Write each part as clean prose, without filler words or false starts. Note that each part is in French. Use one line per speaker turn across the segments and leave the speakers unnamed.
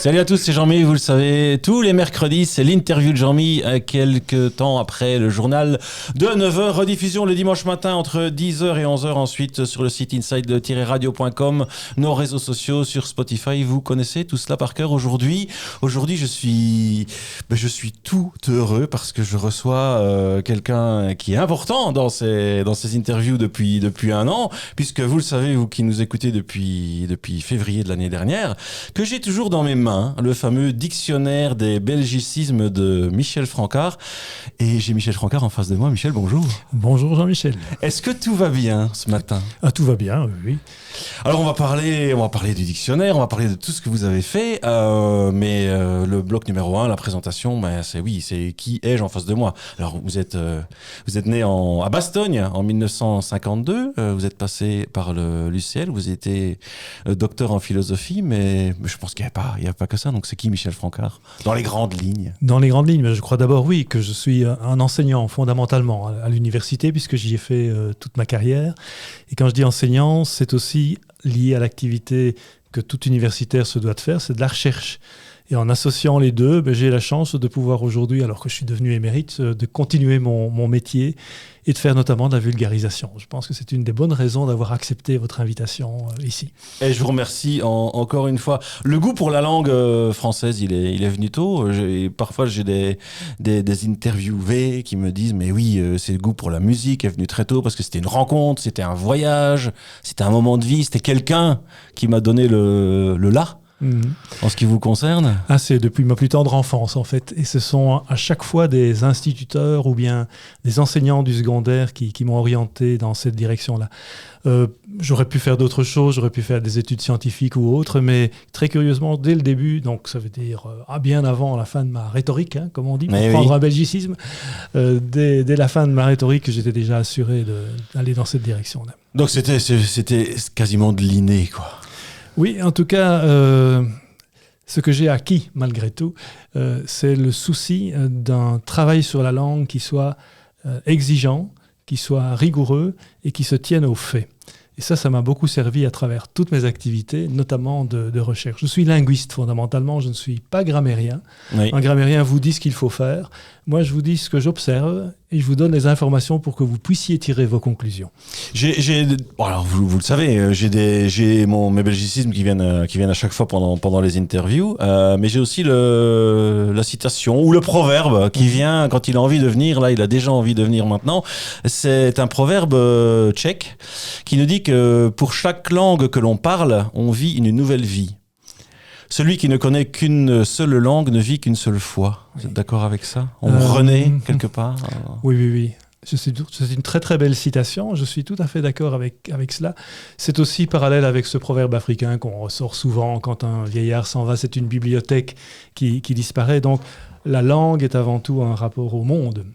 Salut à tous, c'est Jean-Mi, vous le savez, tous les mercredis, c'est l'interview de Jean-Mi, quelques temps après le journal de 9h, rediffusion le dimanche matin entre 10h et 11h, ensuite sur le site inside-radio.com, nos réseaux sociaux, sur Spotify, vous connaissez tout cela par cœur. Aujourd'hui, je suis tout heureux parce que je reçois quelqu'un qui est important dans ces interviews depuis un an, puisque vous le savez, vous qui nous écoutez depuis février de l'année dernière, que j'ai toujours dans mes mains le fameux dictionnaire des belgicismes de Michel Francard. Et j'ai Michel Francard en face de moi. Michel, bonjour.
Bonjour Jean-Michel.
Est-ce que tout va bien ce matin ?
Tout va bien, oui.
Alors on va parler du dictionnaire, on va parler de tout ce que vous avez fait, mais le bloc numéro 1, la présentation, c'est qui ai-je en face de moi ? Alors vous êtes né à Bastogne en 1952, vous êtes passé par l'UCL, vous étiez docteur en philosophie, mais je pense qu'il n'y a pas que ça. Donc c'est qui Michel Francard ? Dans les grandes lignes.
Dans les grandes lignes, je crois d'abord oui que je suis un enseignant fondamentalement à l'université puisque j'y ai fait toute ma carrière. Et quand je dis enseignant, c'est aussi lié à l'activité que tout universitaire se doit de faire, c'est de la recherche. Et en associant les deux, j'ai la chance de pouvoir aujourd'hui, alors que je suis devenu émérite, de continuer mon métier et de faire notamment de la vulgarisation. Je pense que c'est une des bonnes raisons d'avoir accepté votre invitation ici.
Et je vous remercie encore une fois. Le goût pour la langue française, il est venu tôt. Parfois, j'ai des interviewés qui me disent « Mais oui, c'est le goût pour la musique est venu très tôt parce que c'était une rencontre, c'était un voyage, c'était un moment de vie, c'était quelqu'un qui m'a donné le là ». En ce qui vous concerne ?
C'est depuis ma plus tendre enfance en fait, et ce sont à chaque fois des instituteurs ou bien des enseignants du secondaire qui m'ont orienté dans cette direction-là. J'aurais pu faire d'autres choses, j'aurais pu faire des études scientifiques ou autres, mais très curieusement, dès le début, donc ça veut dire bien avant la fin de ma rhétorique, comme on dit, pour prendre un belgicisme, dès la fin de ma rhétorique, j'étais déjà assuré d'aller dans cette direction-là.
Donc c'était quasiment de l'inné, quoi.
Oui, en tout cas, ce que j'ai acquis, malgré tout, c'est le souci d'un travail sur la langue qui soit exigeant, qui soit rigoureux et qui se tienne aux faits. Et ça m'a beaucoup servi à travers toutes mes activités, notamment de recherche. Je suis linguiste fondamentalement, je ne suis pas grammairien. Oui. Un grammairien vous dit ce qu'il faut faire. Moi, je vous dis ce que j'observe et je vous donne les informations pour que vous puissiez tirer vos conclusions.
Alors vous le savez, j'ai mes belgicismes qui viennent à chaque fois pendant les interviews, mais j'ai aussi la citation ou le proverbe qui vient quand il a envie de venir. Là, il a déjà envie de venir maintenant. C'est un proverbe tchèque qui nous dit que pour chaque langue que l'on parle, on vit une nouvelle vie. Celui qui ne connaît qu'une seule langue ne vit qu'une seule fois. Vous êtes d'accord avec ça ? On renaît quelque part ?
Oui. C'est une très très belle citation. Je suis tout à fait d'accord avec cela. C'est aussi parallèle avec ce proverbe africain qu'on ressort souvent quand un vieillard s'en va. C'est une bibliothèque qui disparaît. Donc la langue est avant tout un rapport au monde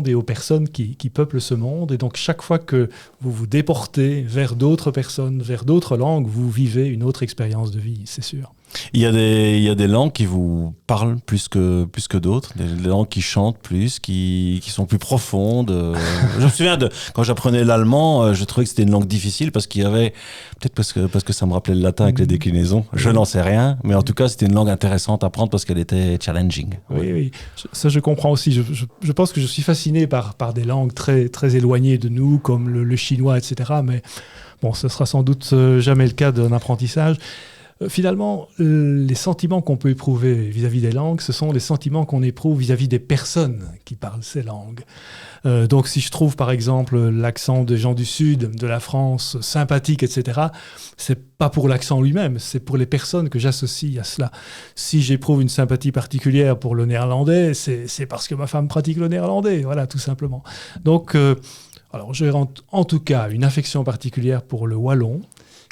et aux personnes qui peuplent ce monde. Et donc, chaque fois que vous vous déportez vers d'autres personnes, vers d'autres langues, vous vivez une autre expérience de vie, c'est sûr.
Il y a des langues qui vous parlent plus que d'autres, des langues qui chantent plus, qui sont plus profondes. Je me souviens quand j'apprenais l'allemand, je trouvais que c'était une langue difficile parce qu'il y avait, peut-être parce que ça me rappelait le latin avec les déclinaisons, je n'en sais rien, mais en tout cas c'était une langue intéressante à apprendre parce qu'elle était challenging.
Oui. Ça je comprends aussi. Je pense que je suis fasciné par des langues très, très éloignées de nous, comme le chinois, etc. Mais bon, ce sera sans doute jamais le cas d'un apprentissage. Finalement, les sentiments qu'on peut éprouver vis-à-vis des langues, ce sont les sentiments qu'on éprouve vis-à-vis des personnes qui parlent ces langues. Donc si je trouve par exemple l'accent des gens du sud de la France sympathique, etc., c'est pas pour l'accent lui-même, c'est pour les personnes que j'associe à cela. Si j'éprouve une sympathie particulière pour le néerlandais, c'est parce que ma femme pratique le néerlandais, voilà, tout simplement. Donc, alors j'ai en tout cas une affection particulière pour le wallon,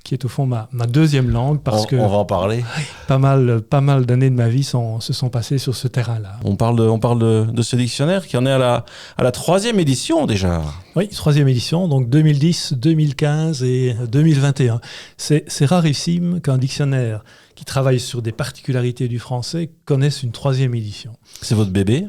qui est au fond ma deuxième langue, parce que
on va en parler.
Pas mal d'années de ma vie se sont passées sur ce terrain-là.
On parle de ce dictionnaire qui en est à la 3e édition déjà.
Oui, 3e édition, donc 2010, 2015 et 2021. C'est rarissime qu'un dictionnaire qui travaille sur des particularités du français connaisse une 3e édition.
C'est votre bébé ?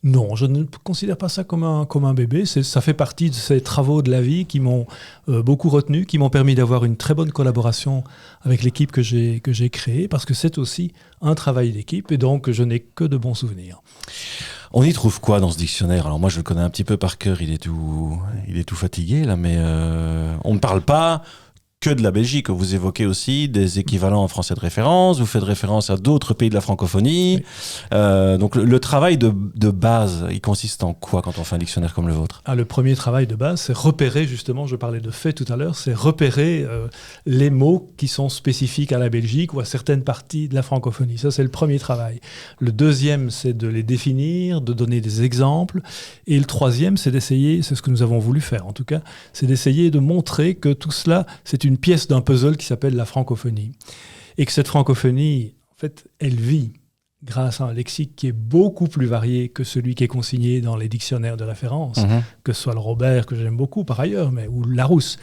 Non, je ne considère pas ça comme un bébé. Ça fait partie de ces travaux de la vie qui m'ont beaucoup retenu, qui m'ont permis d'avoir une très bonne collaboration avec l'équipe que j'ai créée, parce que c'est aussi un travail d'équipe, et donc je n'ai que de bons souvenirs.
On y trouve quoi dans ce dictionnaire? Alors moi je le connais un petit peu par cœur, il est tout fatigué là, mais on ne parle pas que de la Belgique. Vous évoquez aussi des équivalents en français de référence, vous faites référence à d'autres pays de la francophonie. Oui. Donc le travail de base, il consiste en quoi quand on fait un dictionnaire comme le vôtre?
Le premier travail de base, c'est repérer, justement, je parlais de faits tout à l'heure, c'est repérer les mots qui sont spécifiques à la Belgique ou à certaines parties de la francophonie. Ça, c'est le premier travail. Le deuxième, c'est de les définir, de donner des exemples. Et le troisième, c'est d'essayer, c'est ce que nous avons voulu faire en tout cas, c'est d'essayer de montrer que tout cela, c'est une pièce d'un puzzle qui s'appelle la francophonie. Et que cette francophonie, en fait, elle vit grâce à un lexique qui est beaucoup plus varié que celui qui est consigné dans les dictionnaires de référence, que ce soit le Robert, que j'aime beaucoup par ailleurs, ou le Larousse.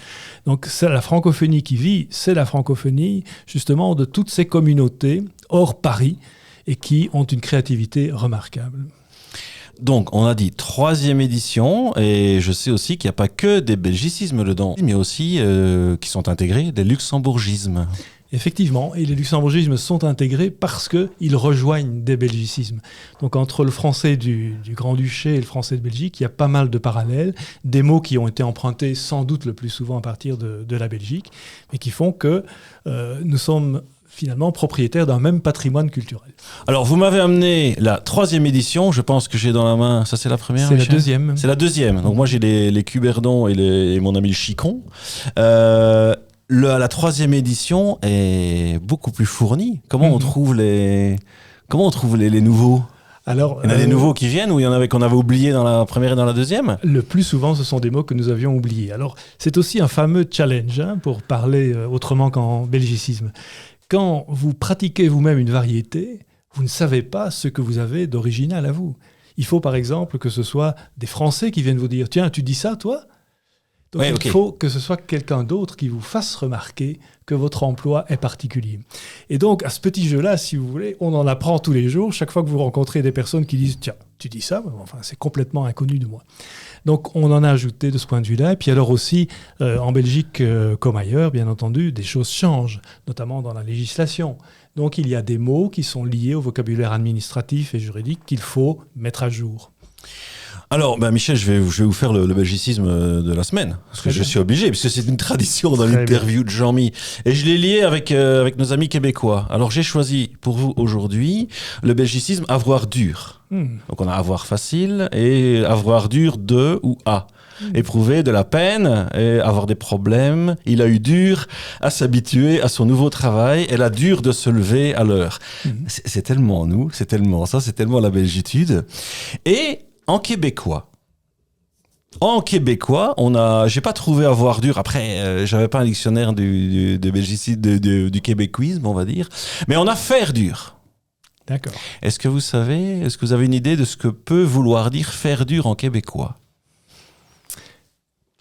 Donc c'est la francophonie qui vit, c'est la francophonie justement de toutes ces communautés hors Paris et qui ont une créativité remarquable.
Donc, on a dit 3e édition, et je sais aussi qu'il n'y a pas que des belgicismes dedans, mais aussi qui sont intégrés des luxembourgismes.
Effectivement, et les luxembourgismes sont intégrés parce qu'ils rejoignent des belgicismes. Donc entre le français du Grand-Duché et le français de Belgique, il y a pas mal de parallèles, des mots qui ont été empruntés sans doute le plus souvent à partir de la Belgique, mais qui font que nous sommes finalement propriétaire d'un même patrimoine culturel.
Alors, vous m'avez amené la 3e édition, je pense que j'ai dans la main, ça c'est la première?
C'est la deuxième.
C'est la deuxième, donc moi j'ai les Cuberdons et mon ami le Chicon. La 3e édition est beaucoup plus fournie. Comment on trouve les nouveaux?
Alors,
il y en a des nouveaux qui viennent ou il y en avait qu'on avait oubliés dans la première et dans la deuxième?
Le plus souvent, ce sont des mots que nous avions oubliés. Alors, c'est aussi un fameux challenge, pour parler autrement qu'en belgicisme. Quand vous pratiquez vous-même une variété, vous ne savez pas ce que vous avez d'original à vous. Il faut par exemple que ce soit des Français qui viennent vous dire « Tiens, tu dis ça, toi ?» Donc il faut que ce soit quelqu'un d'autre qui vous fasse remarquer que votre emploi est particulier. Et donc, à ce petit jeu-là, si vous voulez, on en apprend tous les jours. Chaque fois que vous rencontrez des personnes qui disent « Tiens, tu dis ça ?» Enfin, c'est complètement inconnu de moi. Donc, on en a ajouté de ce point de vue-là. Et puis alors aussi, en Belgique comme ailleurs, bien entendu, des choses changent, notamment dans la législation. Donc, il y a des mots qui sont liés au vocabulaire administratif et juridique qu'il faut mettre à jour.
Alors, Michel, je vais vous faire le belgicisme de la semaine, parce que je suis obligé, puisque c'est une tradition dans l'interview de Jean-Mi. Et je l'ai lié avec nos amis québécois. Alors, j'ai choisi pour vous aujourd'hui le belgicisme avoir dur. Donc, on a avoir facile et avoir dur de ou à. Éprouver de la peine et avoir des problèmes. Il a eu dur à s'habituer à son nouveau travail. Elle a dur de se lever à l'heure. C'est tellement nous, c'est tellement ça, c'est tellement la belgitude. Et en québécois, j'ai pas trouvé avoir dur. Après, j'avais pas un dictionnaire du québécoisme, on va dire. Mais on a faire dur.
D'accord.
Est-ce que vous avez une idée de ce que peut vouloir dire faire dur en québécois?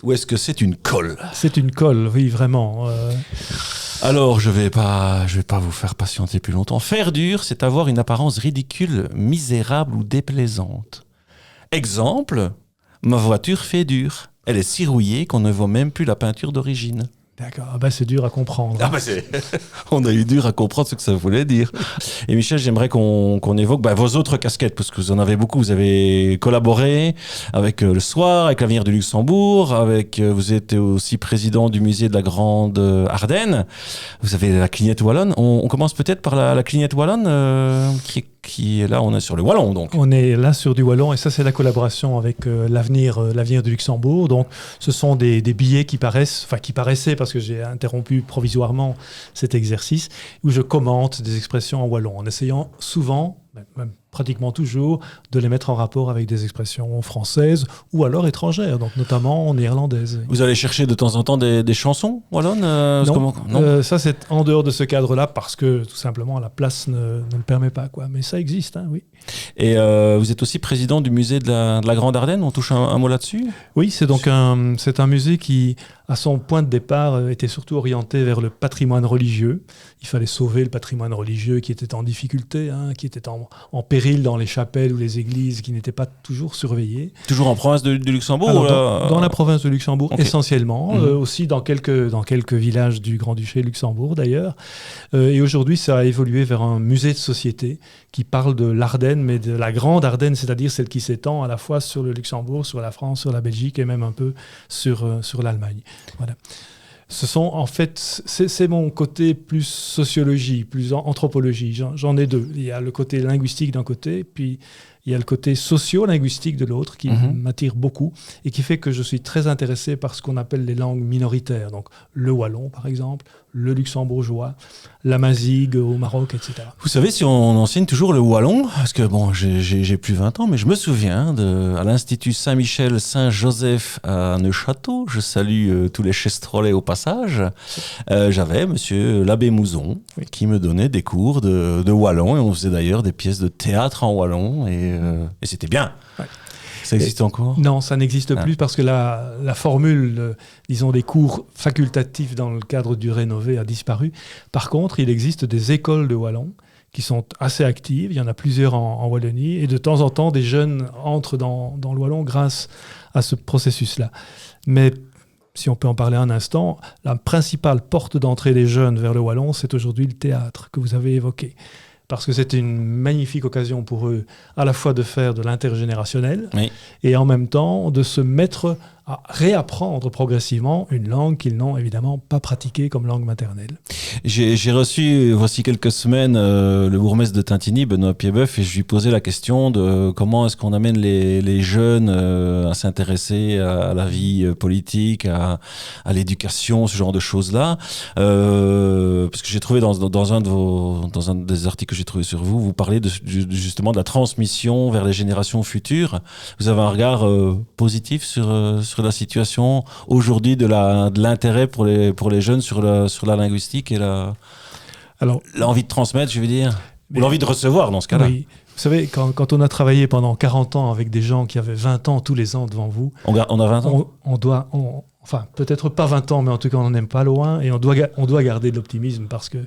Ou est-ce que c'est une colle?
C'est une colle, oui, vraiment.
Alors, je vais pas vous faire patienter plus longtemps. Faire dur, c'est avoir une apparence ridicule, misérable ou déplaisante. Exemple, ma voiture fait dur. Elle est si rouillée qu'on ne voit même plus la peinture d'origine.
D'accord, c'est dur à comprendre.
On a eu dur à comprendre ce que ça voulait dire. Et Michel, j'aimerais qu'on évoque vos autres casquettes, parce que vous en avez beaucoup. Vous avez collaboré avec le Soir, avec l'Avenir du Luxembourg, vous êtes aussi président du musée de la Grande Ardenne. Vous avez la Clignette Wallonne. On commence peut-être par la Clignette Wallonne, qui est là, on est sur le Wallon donc.
On est là sur du Wallon et ça c'est la collaboration avec l'Avenir du Luxembourg. Donc ce sont des billets qui paraissaient parce que j'ai interrompu provisoirement cet exercice, où je commente des expressions en wallon en essayant souvent, même pratiquement toujours, de les mettre en rapport avec des expressions françaises ou alors étrangères, donc notamment néerlandaises.
Vous allez chercher de temps en temps des chansons wallonnes
Non, ça c'est en dehors de ce cadre-là parce que tout simplement la place ne le permet pas, quoi. Mais ça existe, oui.
Et vous êtes aussi président du musée de la Grande Ardenne, on touche un mot là-dessus?
Oui, c'est un musée qui, à son point de départ, était surtout orienté vers le patrimoine religieux. Il fallait sauver le patrimoine religieux qui était en difficulté, qui était en péril grilles dans les chapelles ou les églises qui n'étaient pas toujours surveillées.
Toujours en province de Luxembourg?
Alors, dans la province de Luxembourg, okay. Essentiellement. Aussi dans quelques villages du Grand-Duché de Luxembourg, d'ailleurs. Et aujourd'hui, ça a évolué vers un musée de société qui parle de l'Ardenne, mais de la grande Ardenne, c'est-à-dire celle qui s'étend à la fois sur le Luxembourg, sur la France, sur la Belgique et même un peu sur l'Allemagne. Voilà. Ce sont, en fait, c'est mon côté plus sociologie, plus anthropologie. J'en ai deux. Il y a le côté linguistique d'un côté, puis il y a le côté socio-linguistique de l'autre qui m'attire beaucoup et qui fait que je suis très intéressé par ce qu'on appelle les langues minoritaires. Donc le wallon, par exemple, le luxembourgeois, l'amazigue au Maroc, etc.
Vous savez si on enseigne toujours le wallon? Parce que bon, j'ai plus 20 ans, mais je me souviens à l'Institut Saint-Michel Saint-Joseph à Neuchâteau, je salue tous les chestrolais au passage, j'avais monsieur l'abbé Mouzon qui me donnait des cours de wallon et on faisait d'ailleurs des pièces de théâtre en wallon et c'était bien. Ouais. Ça existe encore?
Non, ça n'existe plus parce que la formule, disons, des cours facultatifs dans le cadre du Rénové a disparu. Par contre, il existe des écoles de wallon qui sont assez actives. Il y en a plusieurs en Wallonie et de temps en temps, des jeunes entrent dans le wallon grâce à ce processus-là. Mais si on peut en parler un instant, la principale porte d'entrée des jeunes vers le wallon, c'est aujourd'hui le théâtre que vous avez évoqué. Parce que c'était une magnifique occasion pour eux à la fois de faire de l'intergénérationnel et en même temps de se mettre à réapprendre progressivement une langue qu'ils n'ont évidemment pas pratiquée comme langue maternelle.
J'ai reçu, voici quelques semaines, le bourgmestre de Tintigny, Benoît Piedboeuf, et je lui posais la question de comment est-ce qu'on amène les jeunes à s'intéresser à la vie politique, à l'éducation, ce genre de choses-là. Parce que j'ai trouvé dans un des articles que j'ai trouvé sur vous, vous parlez justement de la transmission vers les générations futures. Vous avez un regard positif sur la situation aujourd'hui de l'intérêt pour les jeunes sur la linguistique et l'envie de transmettre, je veux dire, ou l'envie de recevoir dans ce cas-là.
Oui. Vous savez, quand on a travaillé pendant 40 ans avec des gens qui avaient 20 ans tous les ans devant vous,
on a 20 ans
enfin, peut-être pas 20 ans, mais en tout cas, on n'en aime pas loin et on doit garder de l'optimisme parce que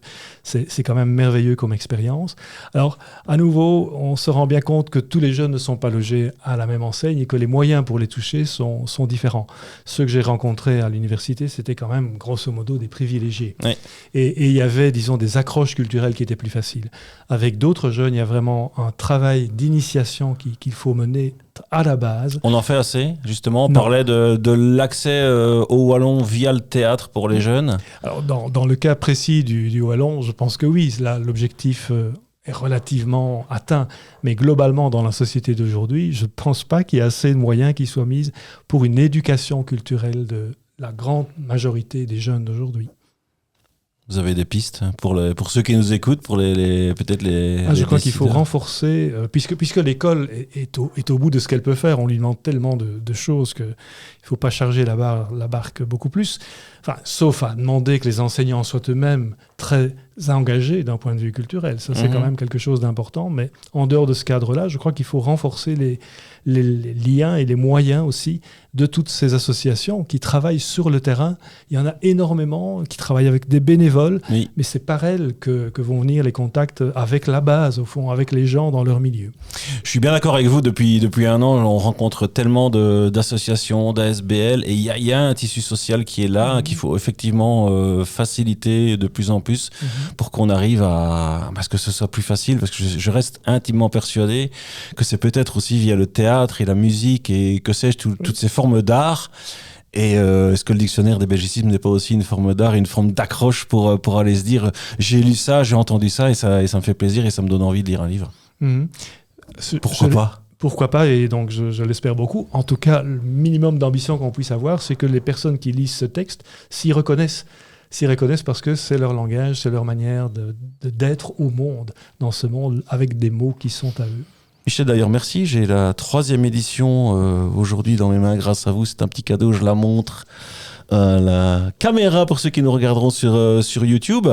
c'est quand même merveilleux comme expérience. Alors, à nouveau, on se rend bien compte que tous les jeunes ne sont pas logés à la même enseigne et que les moyens pour les toucher sont différents. Ceux que j'ai rencontrés à l'université, c'était quand même, grosso modo, des privilégiés. Oui. Et il y avait, disons, des accroches culturelles qui étaient plus faciles. Avec d'autres jeunes, il y a vraiment un travail d'initiation qu'il faut mener à la base.
On en fait assez, justement. On parlait de l'accès au wallon via le théâtre pour les jeunes.
Alors, dans le cas précis du wallon, je pense que oui, là, l'objectif est relativement atteint. Mais globalement, dans la société d'aujourd'hui, je ne pense pas qu'il y ait assez de moyens qui soient mis pour une éducation culturelle de la grande majorité des jeunes d'aujourd'hui.
Vous avez des pistes pour ceux qui nous écoutent, pour peut-être les
je crois qu'il faut renforcer, puisque l'école est au bout de ce qu'elle peut faire. On lui demande tellement de choses qu'il ne faut pas charger la barque beaucoup plus. Enfin, sauf à demander que les enseignants soient eux-mêmes très engagés d'un point de vue culturel. Ça, c'est quand même quelque chose d'important. Mais en dehors de ce cadre-là, je crois qu'il faut renforcer les liens et les moyens aussi de toutes ces associations qui travaillent sur le terrain. Il y en a énormément qui travaillent avec des bénévoles, mais c'est par elles que vont venir les contacts avec la base, au fond, avec les gens dans leur milieu.
Je suis bien d'accord avec vous. Depuis un an, on rencontre tellement d'associations, d'ASBL, et il y a un tissu social qui est là, qu'il faut effectivement faciliter de plus en plus pour qu'on arrive à ce que ce soit plus facile, parce que je reste intimement persuadé que c'est peut-être aussi via le théâtre et la musique et que sais-je, toutes ces formes d'art. Et est-ce que le dictionnaire des belgicismes n'est pas aussi une forme d'art et une forme d'accroche pour aller se dire j'ai lu ça, j'ai entendu ça et ça me fait plaisir et ça me donne envie de lire un livre. Pourquoi pas?
Pourquoi pas, et donc je l'espère beaucoup. En tout cas, le minimum d'ambition qu'on puisse avoir, c'est que les personnes qui lisent ce texte s'y reconnaissent parce que c'est leur langage, c'est leur manière d'être au monde, dans ce monde, avec des mots qui sont à eux.
Michel, d'ailleurs, merci. J'ai la 3e édition aujourd'hui dans mes mains grâce à vous. C'est un petit cadeau, je la montre. La caméra pour ceux qui nous regarderont sur YouTube.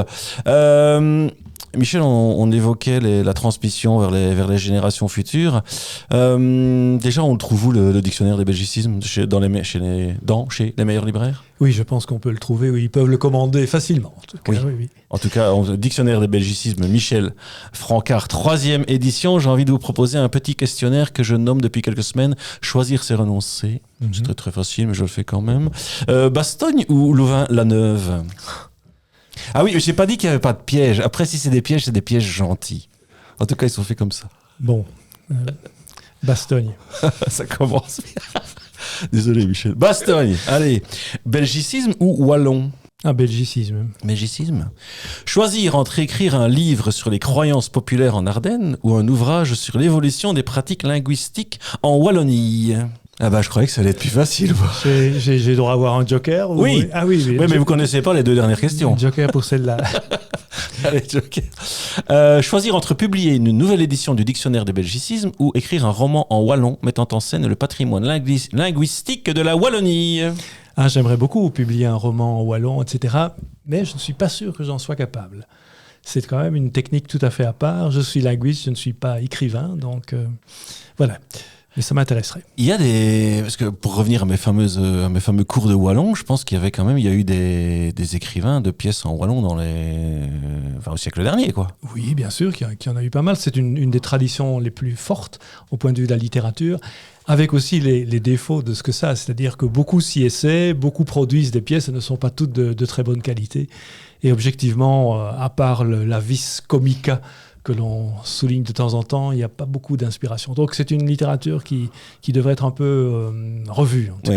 Michel, on évoquait la transmission vers les générations futures. Déjà, on le trouve où le dictionnaire des belgicismes chez les meilleurs libraires?
Oui, je pense qu'on peut le trouver. Oui, ils peuvent le commander facilement. En tout cas, oui.
En tout cas, dictionnaire des belgicismes, Michel Francard, 3e édition. J'ai envie de vous proposer un petit questionnaire que je nomme depuis quelques semaines. Choisir, c'est renoncer. C'est très très facile, mais je le fais quand même. Bastogne ou Louvain-la-Neuve? Ah oui, j'ai pas dit qu'il n'y avait pas de pièges. Après, si c'est des pièges gentils. En tout cas, ils sont faits comme ça.
Bon, Bastogne.
Ça commence bien. Désolé, Michel. Bastogne, allez. Belgicisme ou wallon?
Un belgicisme.
Belgicisme. Choisir entre écrire un livre sur les croyances populaires en Ardennes ou un ouvrage sur l'évolution des pratiques linguistiques en Wallonie. Ah bah je croyais que ça allait être plus facile.
J'ai droit à avoir un joker ou...
Oui.
Ah oui,
mais vous connaissez pas les 2 dernières questions.
Un joker pour celle-là.
Allez, joker. Choisir entre publier une nouvelle édition du dictionnaire des belgicismes ou écrire un roman en wallon mettant en scène le patrimoine linguistique de la Wallonie.
Ah, j'aimerais beaucoup publier un roman en wallon, etc. Mais je ne suis pas sûr que j'en sois capable. C'est quand même une technique tout à fait à part. Je suis linguiste, je ne suis pas écrivain, donc voilà. Mais ça m'intéresserait.
Il y a parce que pour revenir à mes fameux cours de wallon, je pense qu'il y a eu des écrivains de pièces en wallon au siècle dernier, quoi.
Oui, bien sûr, qu'il y en a eu pas mal. C'est une des traditions les plus fortes au point de vue de la littérature, avec aussi les défauts de ce que ça. C'est-à-dire que beaucoup s'y essaient, beaucoup produisent des pièces, elles ne sont pas toutes de très bonne qualité. Et objectivement, à part la vis comica que l'on souligne de temps en temps, il n'y a pas beaucoup d'inspiration. Donc c'est une littérature qui devrait être un peu revue. En tout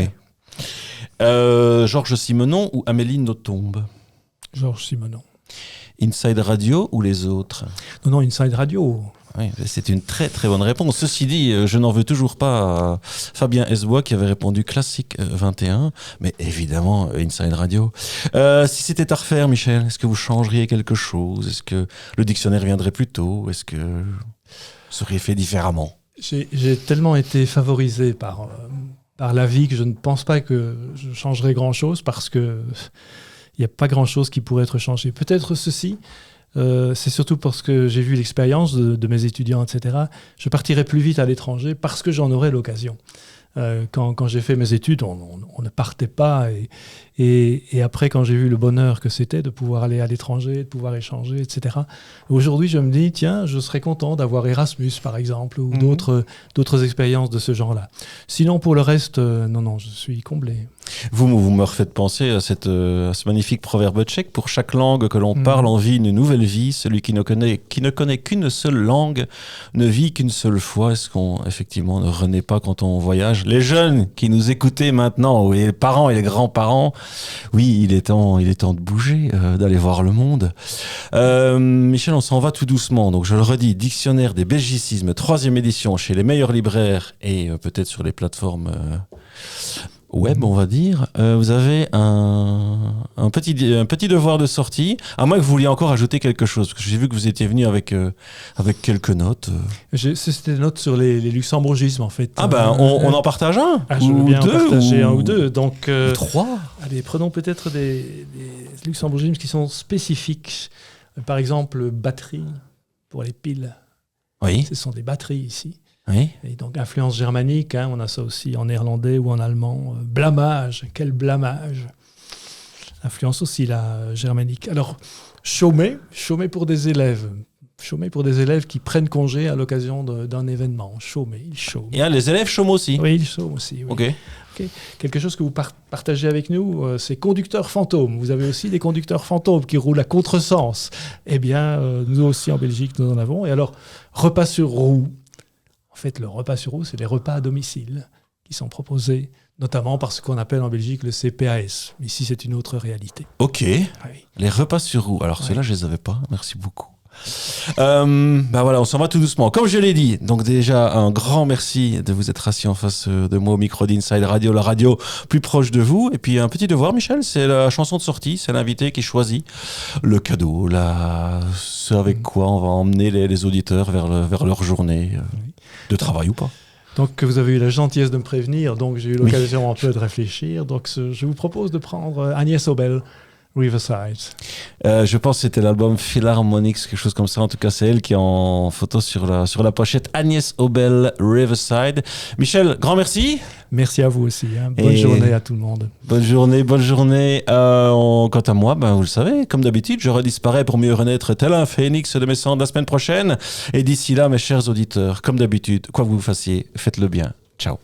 cas. Georges Simenon ou Amélie Nothomb?
Georges Simenon.
Inside Radio ou les autres?
Non, Inside Radio.
Oui, c'est une très très bonne réponse. Ceci dit, je n'en veux toujours pas à Fabien Esbois qui avait répondu classique 21, mais évidemment Inside Radio. Si c'était à refaire, Michel, est-ce que vous changeriez quelque chose? Est-ce que le dictionnaire viendrait plus tôt? Est-ce que vous seriez fait différemment?
J'ai tellement été favorisé par la vie que je ne pense pas que je changerais grand-chose parce que il n'y a pas grand-chose qui pourrait être changé. Peut-être ceci. C'est surtout parce que j'ai vu l'expérience de mes étudiants, etc. Je partirai plus vite à l'étranger parce que j'en aurai l'occasion. Quand j'ai fait mes études, on ne partait pas. Et après, quand j'ai vu le bonheur que c'était de pouvoir aller à l'étranger, de pouvoir échanger, etc. Aujourd'hui, je me dis, tiens, je serais content d'avoir Erasmus, par exemple, ou d'autres expériences de ce genre-là. Sinon, pour le reste, non, je suis comblé.
Vous me refaites penser à ce magnifique proverbe tchèque. Pour chaque langue que l'on parle, on vit une nouvelle vie. Celui qui ne connaît qu'une seule langue ne vit qu'une seule fois. Est-ce qu'on, effectivement, ne renaît pas quand on voyage? Les jeunes qui nous écoutaient maintenant, et les parents et les grands-parents, oui, il est temps de bouger, d'aller voir le monde. Michel, on s'en va tout doucement. Donc, je le redis, Dictionnaire des belgicismes, 3e édition chez les meilleurs libraires et peut-être sur les plateformes web, on va dire. Vous avez un petit devoir de sortie, à moins que vous vouliez encore ajouter quelque chose, parce que j'ai vu que vous étiez venu avec quelques notes.
C'était des notes sur les luxembourgismes, en fait.
Ah ben, on en partage un
je veux bien
deux,
en partager un ou deux. Donc,
3.
Allez, prenons peut-être des luxembourgismes qui sont spécifiques. Par exemple, batterie pour les piles.
Oui.
Ce sont des batteries ici.
Oui.
Et donc, influence germanique, on a ça aussi en néerlandais ou en allemand. Blâmage, quel blâmage. Influence aussi la germanique. Alors, chômer pour des élèves. Chômer pour des élèves qui prennent congé à l'occasion d'un événement. Chômer, ils chôment.
Et les élèves chôment aussi?
Oui, ils chôment aussi. Oui.
Ok.
Quelque chose que vous partagez avec nous, c'est conducteurs fantômes. Vous avez aussi des conducteurs fantômes qui roulent à contresens. Eh bien, nous aussi en Belgique, nous en avons. Et alors, repas sur roue. En fait, le repas sur roue, c'est les repas à domicile qui sont proposés, notamment par ce qu'on appelle en Belgique le CPAS. Ici, c'est une autre réalité.
Ok. Oui. Les repas sur roue. Alors, ceux-là, je ne les avais pas. Merci beaucoup. Voilà, on s'en va tout doucement. Comme je l'ai dit, donc déjà un grand merci de vous être assis en face de moi au micro d'Inside Radio, la radio plus proche de vous. Et puis un petit devoir, Michel, c'est la chanson de sortie, c'est l'invité qui choisit le cadeau, ce avec quoi on va emmener les auditeurs vers leur journée de travail ou pas.
Donc vous avez eu la gentillesse de me prévenir, donc j'ai eu l'occasion un peu de réfléchir. Donc je vous propose de prendre Agnès Obel Riverside.
Je pense que c'était l'album Philharmonics, quelque chose comme ça. En tout cas, c'est elle qui est en photo sur la pochette. Agnès Obel, Riverside. Michel, grand merci.
Merci à vous aussi. Bonne journée à tout le monde.
Bonne journée. Quant à moi, vous le savez, comme d'habitude, je redisparais pour mieux renaître tel un phénix de mes cendres la semaine prochaine. Et d'ici là, mes chers auditeurs, comme d'habitude, quoi que vous fassiez, faites-le bien. Ciao.